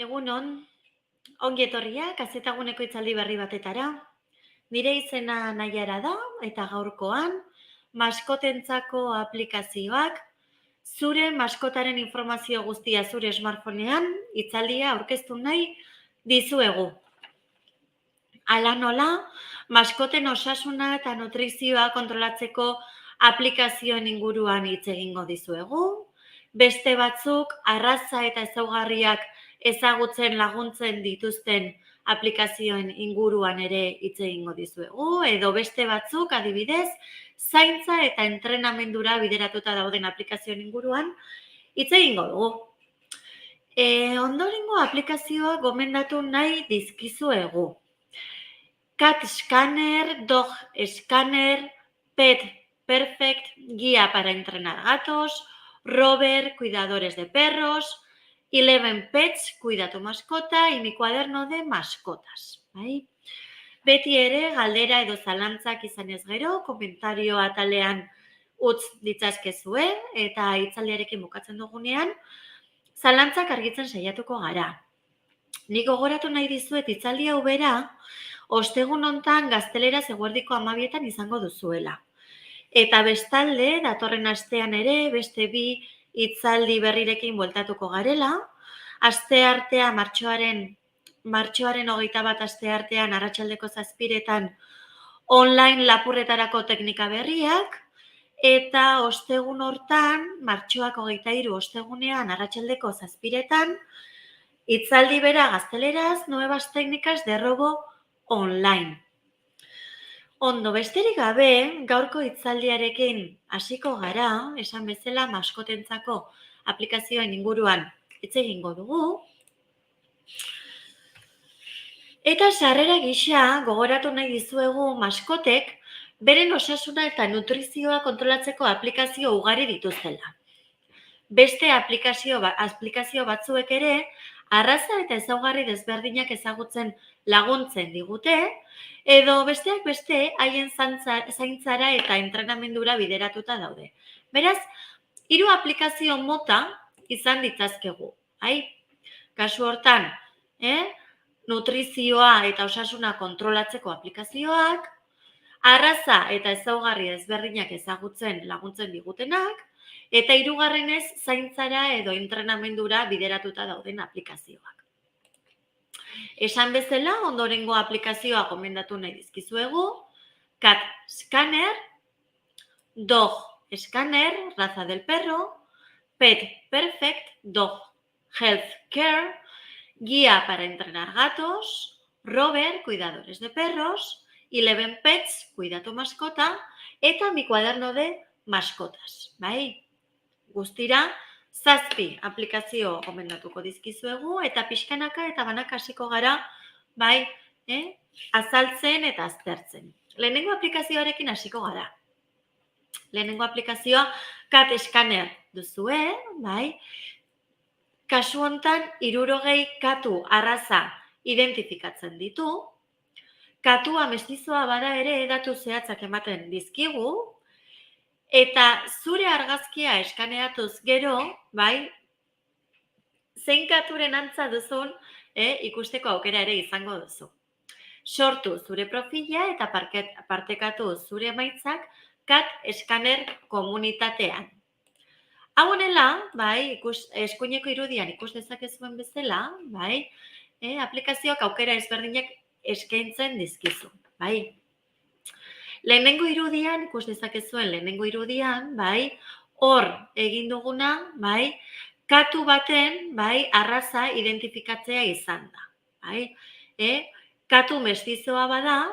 Egunon, ongi etorriak Kazetaguneko hitzaldi berri batetara. Nire izena Naiara da eta gaurkoan maskotentzako aplikazioak zure maskotaren informazio guztia zure smartphonean hitzaldia aurkeztu nahi dizuegu. Hala nola, maskoten osasuna eta nutrizioa kontrolatzeko aplikazioen inguruan hitz egingo dizuegu. Beste batzuk arraza eta ezaugarriak ezagutzen laguntzen dituzten aplikazioen inguruan ere hitz egingo dizuegu, edo beste batzuk adibidez, zaintza eta entrenamendura bideratuta dauden aplikazioen inguruan hitz egingo dugu. Ondorengo aplikazioa gomendatu nahi dizkizuegu. Cat Scanner, Dog Scanner, Pet Perfect, Guía para entrenar gatos, Rover, Cuidadores de perros, 11 Pets, Cuida tu mascota y mi cuaderno de mascotas. Bai? Beti ere, galdera edo zalantzak izanez gero, komentario atalean utz ditzazkezue eta hitzaldiarekin bukatzen dugunean, zalantzak argitzen saiatuko gara. Nik gogoratu nahi dizuet hitzaldi hau bera, ostegun hontan gazteleraz eguerdiko 12etan izango duzuela. Eta bestalde, datorren astean ere, beste 2 hitzaldi berrirekin bueltatuko garela. Asteartea martxoaren 21 asteartean arratsaldeko 7etan online lapurretarako teknika berriak, eta ostegun hortan, martxoak 23 ostegunean arratsaldeko 7etan, hitzaldi bera gazteleraz, nuevas técnicas de robo online. Ondo, besterik gabe, gaurko hitzaldiarekin hasiko gara, esan bezala maskotentzako aplikazioen inguruan hitz egingo dugu. Eta sarrera gisa gogoratu nahi dizuegu maskotek beren osasuna eta nutrizioa kontrolatzeko aplikazio ugari dituztela. Beste aplikazio batzuek ere arraza eta ezaugarri desberdinak ezagutzen laguntzen digute, edo besteak beste haien zaintzara eta entrenamendura bideratuta daude. Beraz, 3 aplikazio mota izan ditzazkegu. Kasu hortan, nutrizioa eta osasuna kontrolatzeko aplikazioak, arraza eta ezaugarri desberdinak ezagutzen laguntzen digutenak, eta 3. zaintzara edo entrenamendura bideratuta dauden aplikazioak. Esan bezala, ondorengo aplikazioa gomendatu nahi dizkizuegu, Cat Scanner, Dog Scanner, raza del perro, Pet Perfect, Dog Health Care, Guía para entrenar gatos, Rover, Cuidadores de perros, 11 Pets, Cuida tu mascota, eta mi cuaderno de mascotas. Guztira, 7 aplikazio gomendatuko dizkizuegu eta pixkanaka eta banaka hasiko gara, azaltzen eta aztertzen. Lehenengo aplikazioarekin hasiko gara. Lehenengo aplikazioa Cat Scanner duzue, Kasu hontan 60 katu arraza identifikatzen ditu. Katua mestizoa bada ere datu zehatzak ematen dizkigu, eta zure argazkia eskaneatuz gero, zein katuren antza duzun ikusteko aukera ere izango duzu. Sortu zure profila eta partekatu zure emaitzak Cat Scanner komunitatean. Hau honela, eskuineko irudian ikus dezakezuen bezala, aplikazioak aukera ezberdinak eskaintzen dizkizu. Lehenengo irudian, ikus dezakezuen lehenengo irudian, hor egin duguna, katu baten, arraza identifikatzea izan da. Katu mestizoa bada,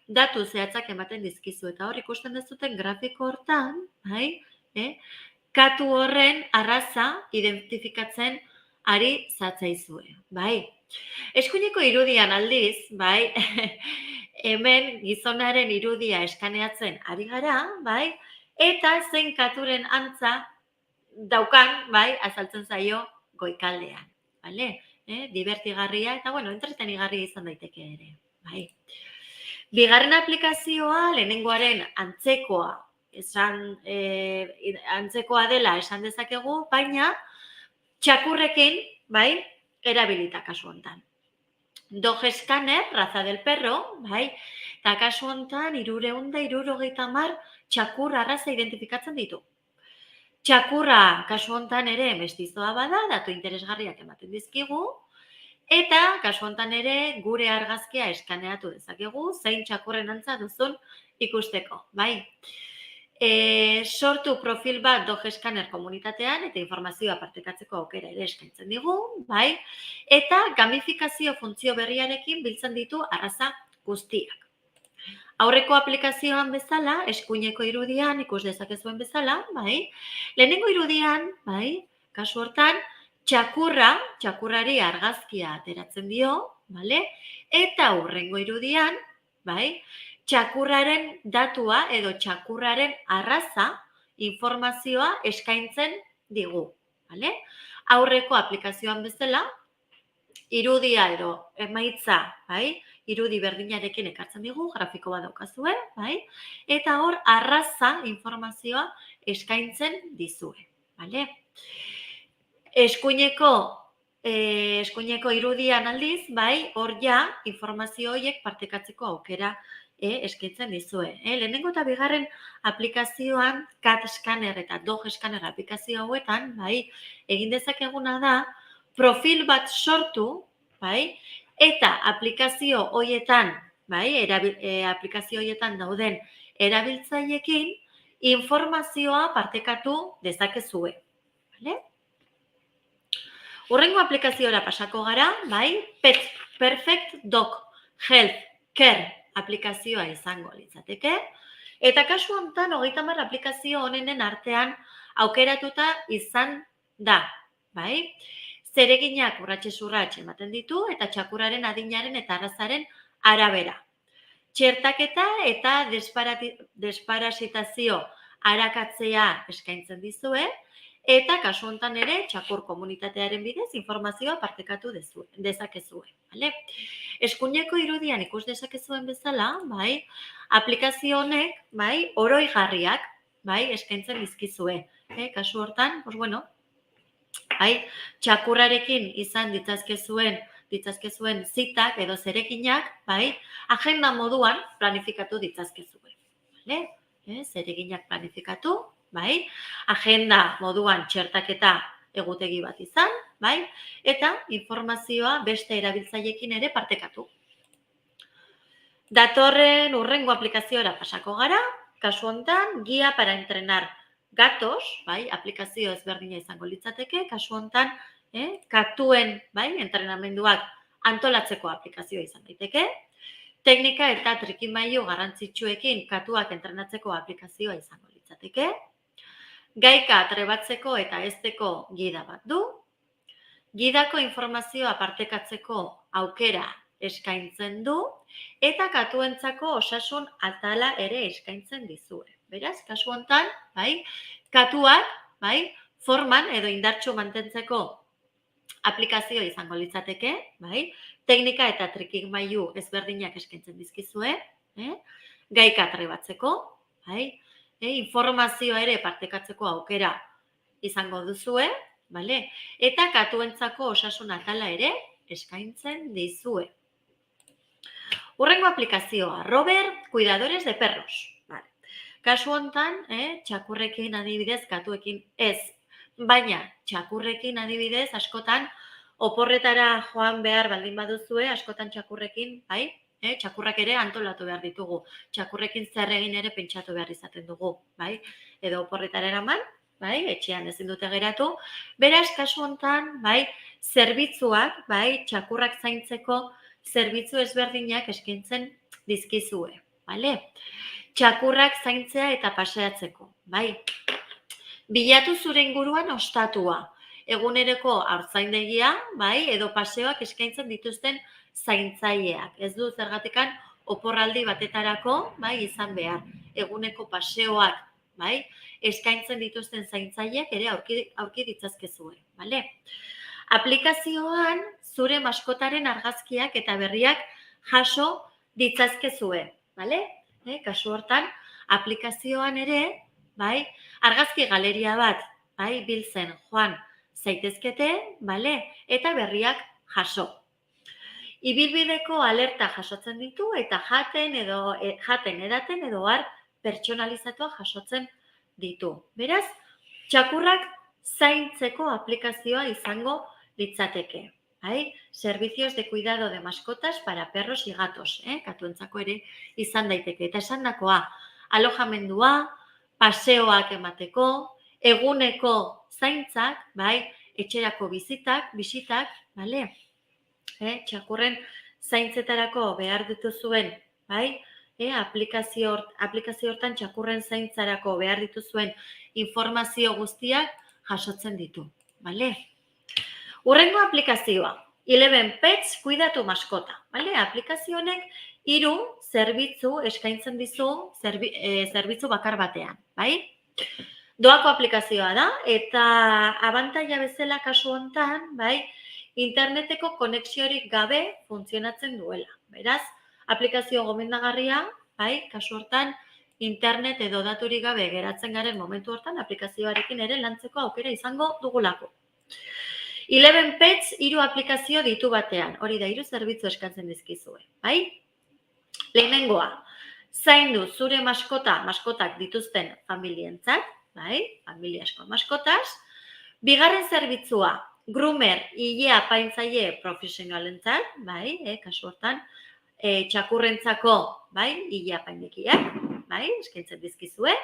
datu zehatzak ematen dizkizu. Eta hor ikusten dezuten grafiko hortan, katu horren arraza identifikatzen ari zatzaizue. Eskuineko irudian aldiz, hemen gizonaren irudia eskaneatzen ari gara, eta zein katuren antza daukan, azaltzen zaio goikaldean. Divertigarria eta, entretenigarria izan daiteke ere. Bigarren aplikazioa, lehenengoaren antzekoa dela esan dezakegu, baina txakurrekin, erabilita kasu hontan. Dog Scanner, raza del perro, bai, eta kasu hontan 370 txakur arraza identifikatzen ditu. Txakurra kasu hontan ere mestizoa bada, datu interesgarriak ematen dizkigu, eta kasu hontan ere gure argazkia eskaneatu dezakegu, zein txakurren antza duzun ikusteko, bai. Sortu profil bat Dog Scanner komunitatean eta informazioa partekatzeko aukera ere eskaintzen digu, bai, eta gamifikazio funtzio berriarekin biltzen ditu arraza guztiak. Aurreko aplikazioan bezala, eskuineko irudian ikus dezakezuen bezala, bai, lehenengo irudian, bai, kasu hortan, txakurrari argazkia ateratzen dio, bale? Eta hurrengo irudian, bai, txakurraren datua edo txakurraren arraza informazioa eskaintzen digu, bale? Aurreko aplikazioan bezala, irudia edo emaitza, bai, irudi berdinarekin ekartzen digu, grafiko bat daukazue, bai, eta hor arraza informazioa eskaintzen dizue, bale? Eskuineko irudian aldiz, bai, hor ja informazio horiek partekatzeko aukera eskaintzen dizue. Lehenengo eta bigarren aplikazioan, Cat Scanner eta Dog Scanner aplikazio hauetan, bai, egin dezakeguna da, profil bat sortu, bai, eta aplikazio horietan, bai, aplikazio horietan dauden erabiltzaileekin informazioa partekatu dezakezue, bale? Hurrengo aplikaziora pasako gara, bai, Pet Perfect Dog Health Care aplikazioa izango litzateke, eta kasu honetan 30 aplikazio honenen artean aukeratuta izan da, bai? Zereginak urratxez urratx ematen ditu eta txakurraren adinaren eta arrazaren arabera. Txertaketa eta desparasitazio arakatzea eskaintzen dizue, eta kasu honetan ere txakur komunitatearen bidez informazioa partekatu dezakezue. Eskuineko irudian ikus dezakezuen bezala, bai, aplikazio honek, bai, oroigarriak, bai, eskaintzen dizkizue. Kasu hortan, pues bueno, bai, txakurrarekin izan ditzazkezuen zitak edo zereginak, bai, agenda moduan planifikatu ditzazkezue. Zereginak planifikatu, bai, agenda moduan txertaketa egutegi bat izan, bai, eta informazioa beste erabiltzaileekin ere partekatu. Datorren hurrengo aplikazioara pasako gara, kasu honetan, guía para entrenar gatos, bai, aplikazio ezberdina izango litzateke, kasu honetan, katuen, bai, entrenamenduak antolatzeko aplikazioa izan daiteke, teknika eta trikimailu garrantzitsuekin katuak entrenatzeko aplikazioa izango litzateke, gaika trebatzeko eta hezteko gida bat du, gidako informazioa partekatzeko aukera eskaintzen du, eta katuentzako osasun atala ere eskaintzen dizue. Beraz, kasu honetan, bai, katuak, bai, forman edo indartsu mantentzeko aplikazioa izango litzateke, bai, teknika eta trikimailu ezberdinak eskaintzen dizkizue, gaika trebatzeko, bai, informazioa ere partekatzeko aukera izango duzue, bale? Eta katuentzako osasun atala ere eskaintzen dizue. Hurrengo aplikazioa, Rover Cuidadores de Perros. Vale. Kasu honetan, txakurrekin adibidez, katuekin ez, baina txakurrekin adibidez, askotan oporretara joan behar baldin baduzue, askotan txakurrekin, bai? Txakurrak ere antolatu behar ditugu. Txakurrekin zer egin ere pentsatu behar izaten dugu, bai? Edo oporretara eraman, bai? Etxean ezin dute geratu. Beraz, kasu honetan, bai, zerbitzuak, bai, txakurrak zaintzeko zerbitzu ezberdinak eskaintzen dizkizue, bale? Txakurrak zaintzea eta paseatzeko, bai? Bilatu zure inguruan ostatua. Eguneroko haurtzaindegia, bai, edo paseoak eskaintzen dituzten zaintzaileak. Ez du zergatikan oporraldi batetarako, bai, izan behar. Eguneko paseoak, bai, eskaintzen dituzten zaintzaileak ere aurki ditzazkezue, bale? Aplikazioan zure maskotaren argazkiak eta berriak jaso ditzazkezue, bale? Kasu hortan, aplikazioan ere, bai, argazki galeria bat, bai, biltzen joan zaitezkete, bale? Eta berriak jaso. Ibilbideko alerta jasotzen ditu eta jaten, edaten edo har pertsonalizatua jasotzen ditu. Beraz, txakurrak zaintzeko aplikazioa izango litzateke. Servicios de cuidado de mascotas para perros y gatos. Katuentzako ere izan daiteke. Eta esandakoa, alojamendua, paseoak emateko, eguneko zaintzak, etxerako bizitak, bale? Txakurren zaintzetarako behar dituzuen, aplikazio hortan txakurren zaintzarako behar dituzuen informazio guztiak jasotzen ditu, bale? Hurrengo aplikazioa, 11 Pets Cuida tu Mascota, bale? Aplikazio honek 3 zerbitzu eskaintzen dizu zerbitzu bakar batean, bai? Doako aplikazioa da eta abantaila bezala kasu hontan, bai? Interneteko konexiorik gabe funtzionatzen duela. Beraz, aplikazio gomendagarria, kasu hortan, internet edo daturik gabe geratzen garen momentu hortan, aplikazioarekin ere lantzeko aukera izango dugulako. 11 Pets 3 aplikazio ditu batean, hori da 3 zerbitzu eskatzen dizkizue, bai? Lehenengoa, zaindu zure maskotak dituzten familientzat, familia asko maskotaz. Bigarren zerbitzua, groomer, ile apaintzaile profesionalentzat, kasu hortan, txakurrentzako, ile apainekiak, eskaintzen dizkizue.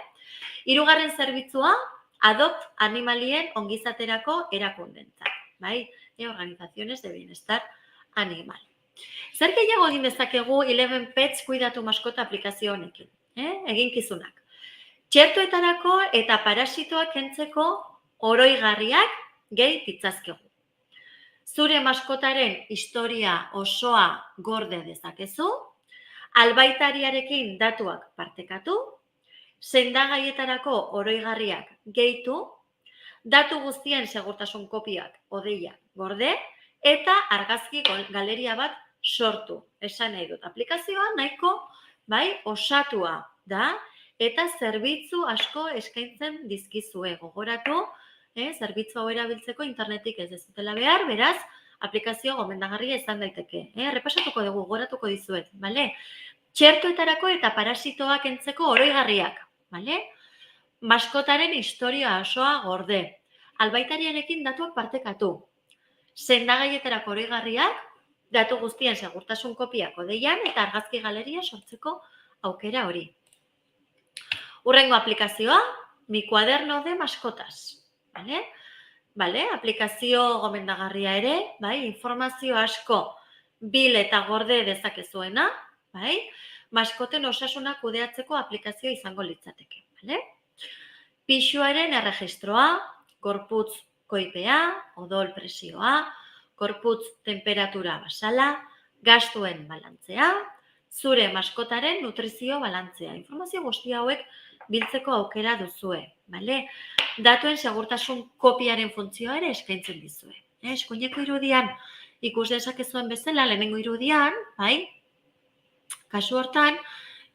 Hirugarren zerbitzua, adopt animalien ongizaterako erakundentzat, organizaciones de bienestar animal. Zer gehiago egin dezakegu 11 Pets Cuida tu Mascota aplikazio honekin, eginkizunak. Txertoetarako eta parasitoak kentzeko oroigarriak gehi ditzazkegu. Zure maskotaren historia osoa gorde dezakezu, albaitariarekin datuak partekatu, sendagaietarako oroigarriak gehitu, datu guztien segurtasun kopiak odeiak gorde, eta argazki galeria bat sortu. Esan nahi dut, aplikazioa nahiko osatua da, eta zerbitzu asko eskaintzen dizkizue. Gogoratu, zerbitzu hau erabiltzeko internetik ez dezutela behar, beraz, aplikazio gomendagarria izan daiteke. Repasatuko dugu, gogoratuko dizuet, bale? Txertoetarako eta parasitoak kentzeko oroigarriak, bale? Maskotaren historia osoa gorde. Albaitariarekin datuak partekatu. Sendagaietarako oroigarriak, datu guztien segurtasun kopiak odeian eta argazki galeria sortzeko aukera hori. Hurrengo aplikazioa, Mi Cuaderno de Mascotas. Aplikazio gomendagarria ere, informazio asko bil eta gorde dezakezuena, maskoten osasuna kudeatzeko aplikazio izango litzateke. Pisuaren erregistroa, gorputz koipea, odol presioa, gorputz temperatura basala, gastuen balantzea, zure maskotaren nutrizio balantzea. Informazio guzti hauek biltzeko aukera duzue. Datuen segurtasun kopiaren funtzioa ere eskaintzen dizue. Eskuineko irudian ikus dezakezuen bezala, lehenengo irudian, kasu hortan,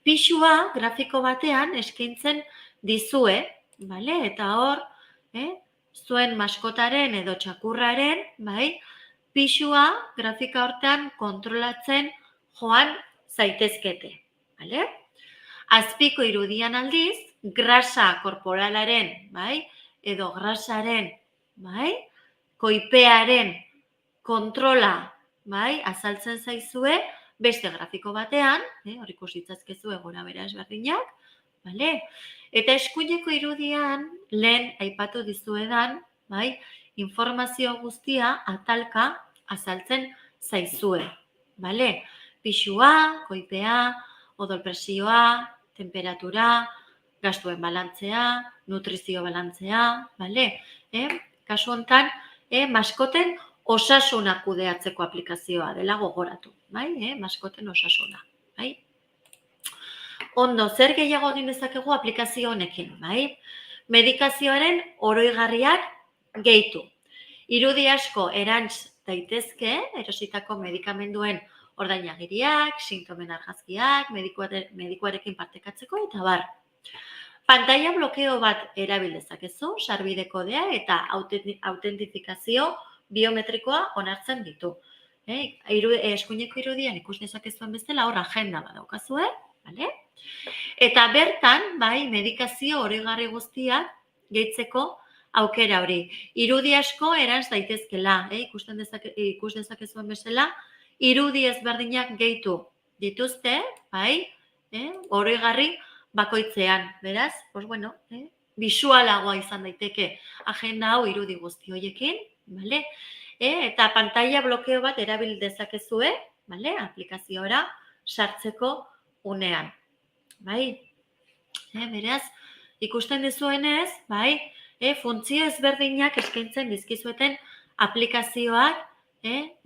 pisua grafiko batean eskaintzen dizue, eta hor, zuen maskotaren edo txakurraren, pisua grafika hortan kontrolatzen joan zaitezkete. Azpiko irudian aldiz, grasa korporalaren, edo grasaren, koipearen kontrola, azaltzen zaizue, beste grafiko batean, hor ikus ditzazkezue gora bera ezberdinak, eta eskuineko irudian, lehen aipatu dizuedan, informazio guztia atalka azaltzen zaizue. Pisua, koipea, odol presioa, temperatura, gastuen balantzea, nutrizio balantzea, kasu honetan, maskoten osasuna kudeatzeko aplikazioa dela gogoratu, maskoten osasuna. Ondo, zer gehiago egin dezakegu aplikazio honekin, medikazioaren oroigarriak gehitu. Irudi asko erantz daitezke, erositako medikamenduen ordainagiriak, sintomen argazkiak, medikuarekin partekatzeko eta bar. Pantaila blokeo bat erabil dezakezu, sarbide kodea eta autentifikazio biometrikoa onartzen ditu. eskuineko irudian ikus dezakezuen bezala, hor agenda badaukazue, bale? Eta bertan, bai, medikazio oroigarri guztiak gehitzeko aukera hori. Irudi asko erantz daitezkela, ikus dezakezuen bezala, irudi ezberdinak gehitu dituzte, bai, oroigarri bakoitzean, beraz, pues bueno, bisualagoa izan daiteke agenda hau irudi guzti horiekin, bale? Eta pantalla blokeo bat erabil dezakezue, bale? Aplikaziora sartzeko unean, bai? Beraz, ikusten dizuenez, bai? Funtzio ezberdinak eskaintzen dizkizueten aplikazioak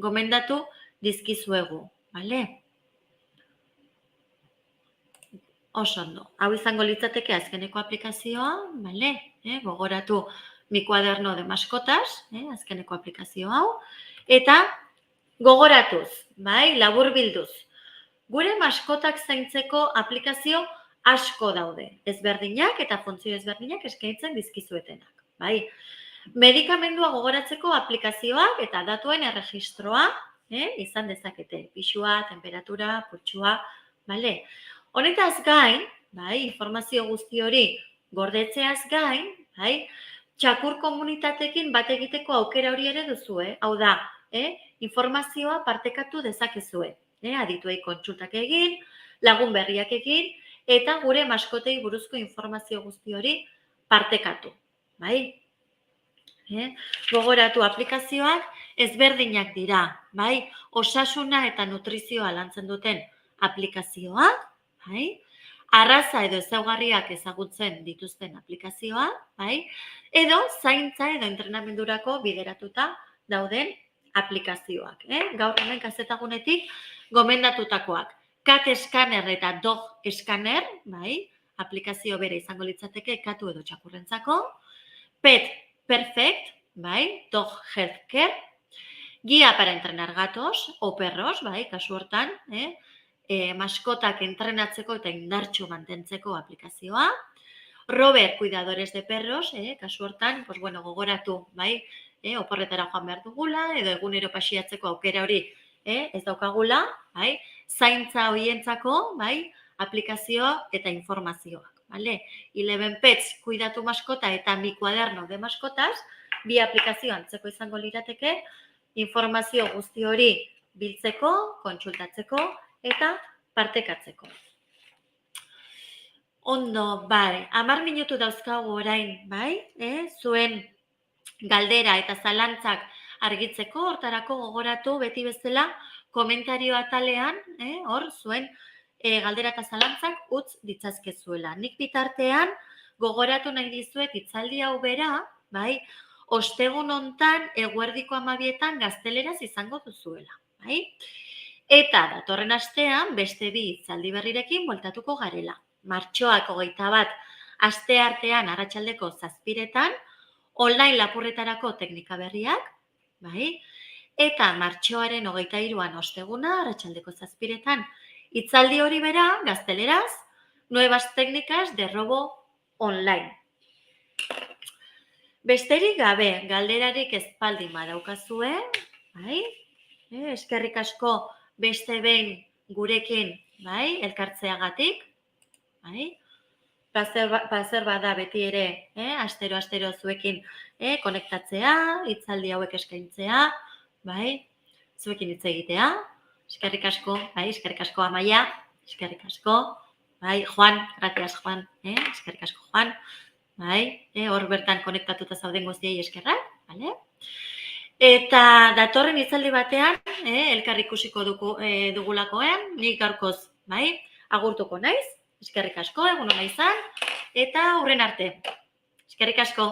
gomendatu dizkizuegu, bale? Oso ondo. Hau izango litzateke azkeneko aplikazioa, bale? Gogoratu mi cuaderno de mascotas, azkeneko aplikazio hau. Eta gogoratuz, bai? Laburbilduz. Gure maskotak zaintzeko aplikazio asko daude. Ezberdinak eta funtzio ezberdinak eskaintzen dizkizuetenak, bai? Medikamendua gogoratzeko aplikazioak eta datuen erregistroa izan dezakete. Pisua, temperatura, pultsua, bale? Honetaz gain, bai, informazio guzti hori gordetzeaz gain, bai, txakur komunitatekin bat egiteko aukera hori ere duzue. Hau da, informazioa partekatu dezakezue. Adituei kontsultak egin, lagun berriak egin, eta gure maskotei buruzko informazio guzti hori partekatu, bai? Gogoratu aplikazioak ezberdinak dira, bai? Osasuna eta nutrizioa lantzen duten aplikazioak, bai? Arraza edo ezaugarriak ezagutzen dituzten aplikazioa, bai? Edo zaintza edo entrenamendurako bideratuta dauden aplikazioak. Gaur hemen kazetagunetik gomendatutakoak. Cat Scanner eta Dog Scanner, bai? Aplikazio bere izango litzateke katu edo txakurrentzako. Pet Perfect, bai? Dog Healthcare. Guía para entrenar gatos o perros, bai? Kasu hortan, maskotak entrenatzeko eta indartsu mantentzeko aplikazioa. Rover Cuidadores de Perros, kasu hortan, pues bueno, gogoratu, bai? Oporretara joan behar dugula, edo egunero pasiatzeko aukera hori ez daukagula, bai? Zaintza horientzako, bai? Aplikazioa eta informazioak, bale? 11 Pets Kuidatu Maskota eta Mi Cuaderno de Maskotas, bi aplikazio antzeko izango lirateke, informazio guzti hori biltzeko, kontsultatzeko eta partekatzeko. Ondo, bai, 10 minutu dauzkagu orain, bai? Zuen galdera eta zalantzak argitzeko, hortarako gogoratu beti bezala komentario atalean, hor zuen galdera eta zalantzak utz ditzazkezuela. Nik bitartean gogoratu nahi dizuet hitzaldi hau bera, bai? Ostegun hontan eguerdiko 12etan gazteleraz izango duzuela, bai? Eta datorren astean beste bi hitzaldi berrirekin bueltatuko garela. Martxoak 21 asteartean arratsaldeko 7etan online lapurretarako teknika berriak, bai? Eta martxoaren 23an osteguna arratsaldeko 7etan hitzaldi hori bera gazteleraz, nuevas técnicas de robo online. Besterik gabe, galderarik ezpaldin badaukazue, bai? Eskerrik asko beste behin gurekin, bai? Elkartzeagatik, bai? Plazer bada beti ere, astero zuekin konektatzea, hitzaldi hauek eskaintzea, bai? Zuekin hitz egitea. Eskerrik asko, bai? Eskerrik asko Amaia, eskerrik asko, bai? Juan, gracias Juan, eskerrik asko Juan, bai? Hor bertan konektatuta zauden guztiei eskerrak, bale? Eta datorren hitzaldi batean, elkar ikusiko dugulakoen, nik gaurkoz, bai? Agurtuko naiz. Eskerrik asko, egun ona izan, eta hurren arte. Eskerrik asko.